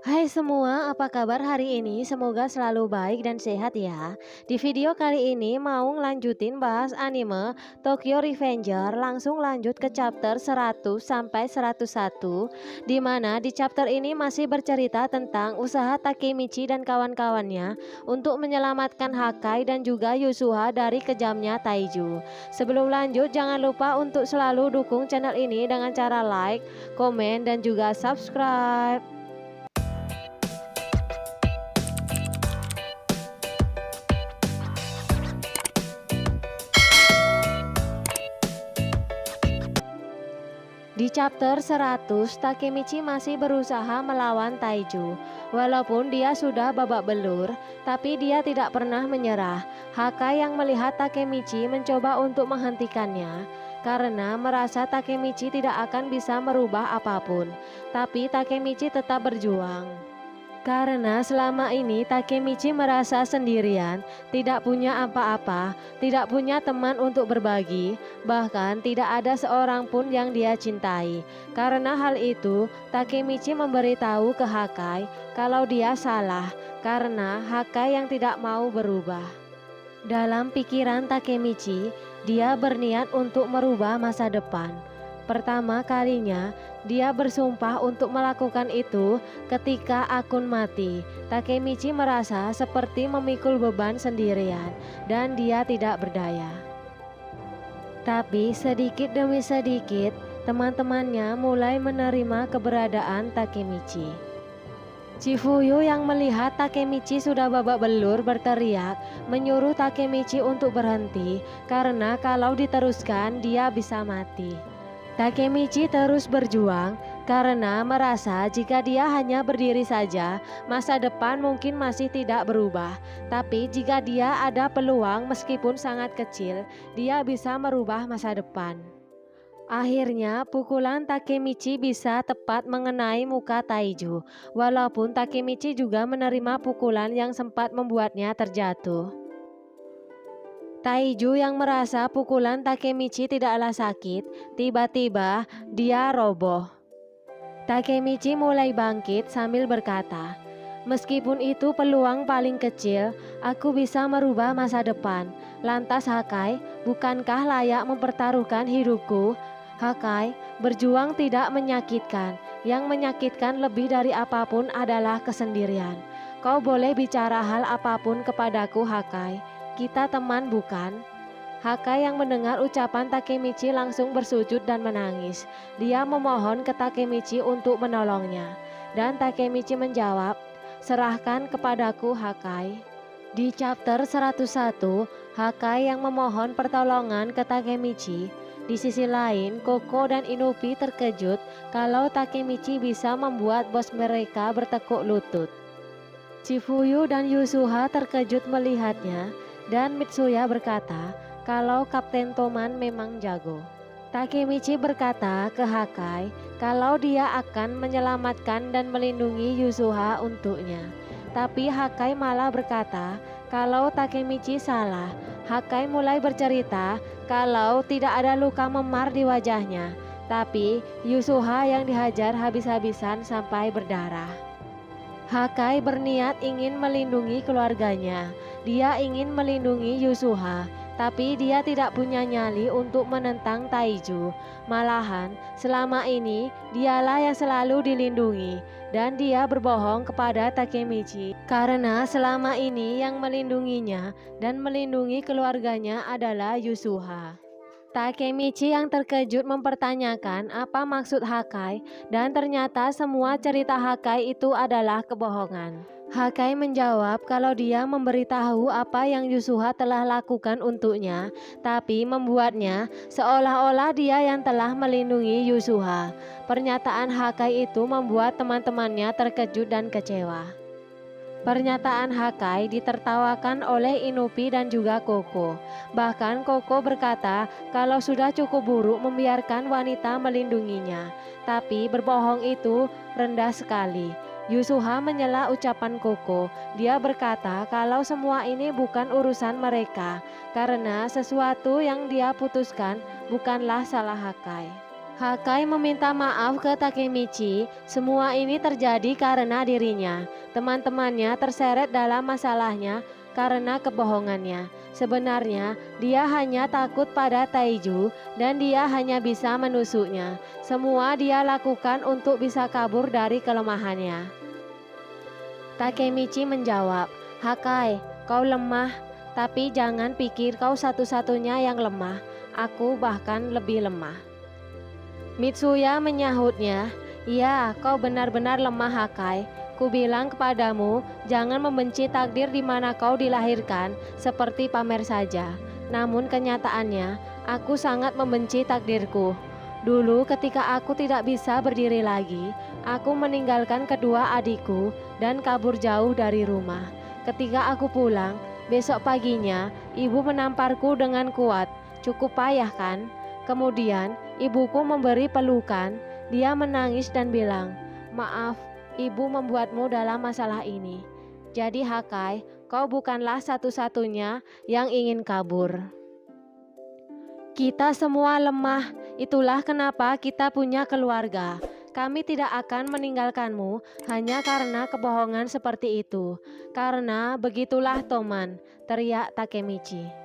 Hai semua, apa kabar hari ini? Semoga selalu baik dan sehat ya. Di video kali ini mau ngelanjutin bahas anime Tokyo Revenger. Langsung lanjut ke chapter 100 sampai 101, di mana di chapter ini masih bercerita tentang usaha Takemichi dan kawan-kawannya untuk menyelamatkan Hakai dan juga Yusuha dari kejamnya Taiju. Sebelum lanjut, jangan lupa untuk selalu dukung channel ini dengan cara like, komen, dan juga subscribe. Di chapter 100, Takemichi masih berusaha melawan Taiju. Walaupun dia sudah babak belur, tapi dia tidak pernah menyerah. Hakai yang melihat Takemichi mencoba untuk menghentikannya karena merasa Takemichi tidak akan bisa merubah apapun. Tapi Takemichi tetap berjuang. Karena selama ini Takemichi merasa sendirian, tidak punya apa-apa, tidak punya teman untuk berbagi, bahkan tidak ada seorang pun yang dia cintai. Karena hal itu, Takemichi memberitahu ke Hakai kalau dia salah, karena Hakai yang tidak mau berubah. Dalam pikiran Takemichi, dia berniat untuk merubah masa depan. Pertama kalinya, dia bersumpah untuk melakukan itu ketika Akun mati. Takemichi merasa seperti memikul beban sendirian dan dia tidak berdaya. Tapi sedikit demi sedikit, teman-temannya mulai menerima keberadaan Takemichi. Chifuyu yang melihat Takemichi sudah babak belur berteriak, menyuruh Takemichi untuk berhenti karena kalau diteruskan dia bisa mati. Takemichi terus berjuang karena merasa jika dia hanya berdiri saja, masa depan mungkin masih tidak berubah. Tapi jika dia ada peluang meskipun sangat kecil, dia bisa merubah masa depan. Akhirnya pukulan Takemichi bisa tepat mengenai muka Taiju. Walaupun Takemichi juga menerima pukulan yang sempat membuatnya terjatuh. Taiju yang merasa pukulan Takemichi tidaklah sakit, tiba-tiba dia roboh. Takemichi mulai bangkit sambil berkata, "Meskipun itu peluang paling kecil, aku bisa merubah masa depan. Lantas Hakai, bukankah layak mempertaruhkan hidupku? Hakai, berjuang tidak menyakitkan. Yang menyakitkan lebih dari apapun adalah kesendirian. Kau boleh bicara hal apapun kepadaku, Hakai. Kita teman bukan?" Hakai yang mendengar ucapan Takemichi langsung bersujud dan menangis. Dia memohon ke Takemichi untuk menolongnya. Dan Takemichi menjawab, "Serahkan kepadaku, Hakai." Di chapter 101, Hakai yang memohon pertolongan ke Takemichi. Di sisi lain, Koko dan Inupi terkejut kalau Takemichi bisa membuat bos mereka bertekuk lutut. Chifuyu dan Yusuha terkejut melihatnya, dan Mitsuya berkata kalau Kapten Toman memang jago. Takemichi berkata ke Hakai kalau dia akan menyelamatkan dan melindungi Yusuha untuknya. Tapi Hakai malah berkata kalau Takemichi salah. Hakai mulai bercerita kalau tidak ada luka memar di wajahnya, tapi Yusuha yang dihajar habis-habisan sampai berdarah. Hakai berniat ingin melindungi keluarganya. Dia ingin melindungi Yusuha, tapi dia tidak punya nyali untuk menentang Taiju. Malahan, selama ini dialah yang selalu dilindungi, dan dia berbohong kepada Takemichi karena selama ini yang melindunginya dan melindungi keluarganya adalah Yusuha. Takemichi yang terkejut mempertanyakan apa maksud Hakai, dan ternyata semua cerita Hakai itu adalah kebohongan. Hakai menjawab kalau dia memberitahu apa yang Yusuha telah lakukan untuknya, tapi membuatnya seolah-olah dia yang telah melindungi Yusuha. Pernyataan Hakai itu membuat teman-temannya terkejut dan kecewa. Pernyataan Hakai ditertawakan oleh Inupi dan juga Koko. Bahkan Koko berkata kalau sudah cukup buruk membiarkan wanita melindunginya. Tapi berbohong itu rendah sekali. Yusuha menyela ucapan Koko. Dia berkata kalau semua ini bukan urusan mereka, karena sesuatu yang dia putuskan bukanlah salah Hakai. Hakai meminta maaf ke Takemichi. Semua ini terjadi karena dirinya. Teman-temannya terseret dalam masalahnya karena kebohongannya. Sebenarnya, dia hanya takut pada Taiju dan dia hanya bisa menusuknya. Semua dia lakukan untuk bisa kabur dari kelemahannya. Takemichi menjawab, "Hakai, kau lemah, tapi jangan pikir kau satu-satunya yang lemah. Aku bahkan lebih lemah." Mitsuya menyahutnya, "Ya, kau benar-benar lemah, Hakai. Ku bilang kepadamu, jangan membenci takdir di mana kau dilahirkan, seperti pamer saja. Namun kenyataannya, aku sangat membenci takdirku. Dulu ketika aku tidak bisa berdiri lagi, aku meninggalkan kedua adikku dan kabur jauh dari rumah. Ketika aku pulang, besok paginya, ibu menamparku dengan kuat. Cukup payah kan? Kemudian, ibuku memberi pelukan. Dia menangis dan bilang, 'Maaf, ibu membuatmu dalam masalah ini. Jadi Hakai, kau bukanlah satu-satunya yang ingin kabur. Kita semua lemah, itulah kenapa kita punya keluarga. Kami tidak akan meninggalkanmu hanya karena kebohongan seperti itu. Karena begitulah Toman,' teriak Takemichi.